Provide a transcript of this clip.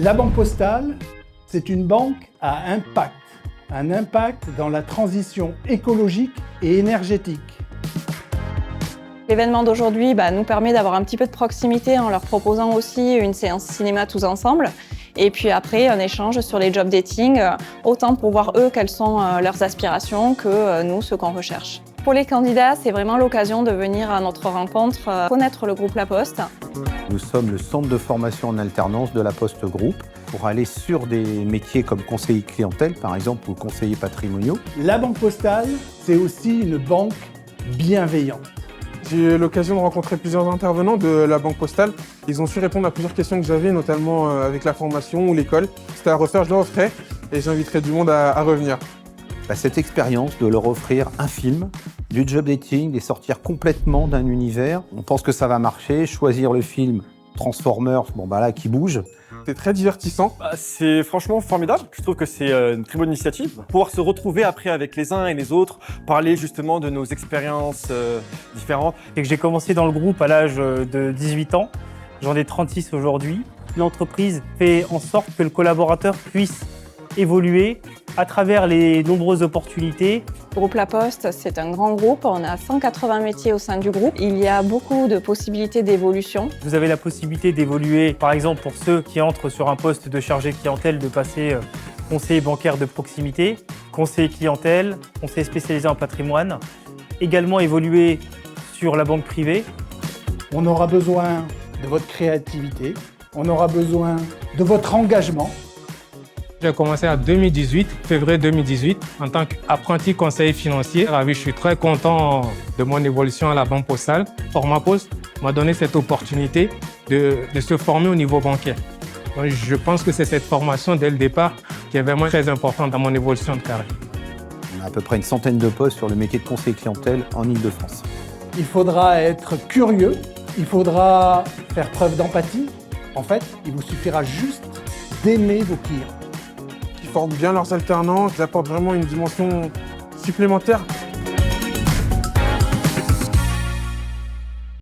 La Banque Postale, c'est une banque à impact. Un impact dans la transition écologique et énergétique. L'événement d'aujourd'hui nous permet d'avoir un petit peu de proximité en leur proposant aussi une séance cinéma tous ensemble. Et puis après, un échange sur les job dating, autant pour voir eux quelles sont leurs aspirations que nous, ce qu'on recherche. Pour les candidats, c'est vraiment l'occasion de venir à notre rencontre, connaître le groupe La Poste. Nous sommes le centre de formation en alternance de La Poste Group pour aller sur des métiers comme conseiller clientèle, par exemple, ou conseiller patrimoniaux. La Banque Postale, c'est aussi une banque bienveillante. J'ai eu l'occasion de rencontrer plusieurs intervenants de la Banque Postale. Ils ont su répondre à plusieurs questions que j'avais, notamment avec la formation ou l'école. C'était à refaire, je le referai et j'inviterai du monde à revenir. Cette expérience de leur offrir un film, du job dating, les sortir complètement d'un univers, on pense que ça va marcher, choisir le film Transformers, qui bouge. C'est très divertissant. C'est franchement formidable. Je trouve que c'est une très bonne initiative. Pouvoir se retrouver après avec les uns et les autres, parler justement de nos expériences différentes. Et que j'ai commencé dans le groupe à l'âge de 18 ans. J'en ai 36 aujourd'hui. L'entreprise fait en sorte que le collaborateur puisse évoluer à travers les nombreuses opportunités. Le groupe La Poste, c'est un grand groupe. On a 180 métiers au sein du groupe. Il y a beaucoup de possibilités d'évolution. Vous avez la possibilité d'évoluer, par exemple pour ceux qui entrent sur un poste de chargé clientèle, de passer conseiller bancaire de proximité, conseiller clientèle, conseiller spécialisé en patrimoine. Également évoluer sur la banque privée. On aura besoin de votre créativité, on aura besoin de votre engagement. J'ai commencé en 2018, février 2018, en tant qu'apprenti conseiller financier. Je suis très content de mon évolution à la Banque Postale. Format Poste m'a donné cette opportunité de se former au niveau bancaire. Donc, je pense que c'est cette formation dès le départ qui est vraiment très importante dans mon évolution de carrière. On a à peu près une centaine de postes sur le métier de conseiller clientèle en Ile-de-France. Il faudra être curieux, il faudra faire preuve d'empathie. En fait, il vous suffira juste d'aimer vos clients. Qui forment bien leurs alternants, qui apportent vraiment une dimension supplémentaire.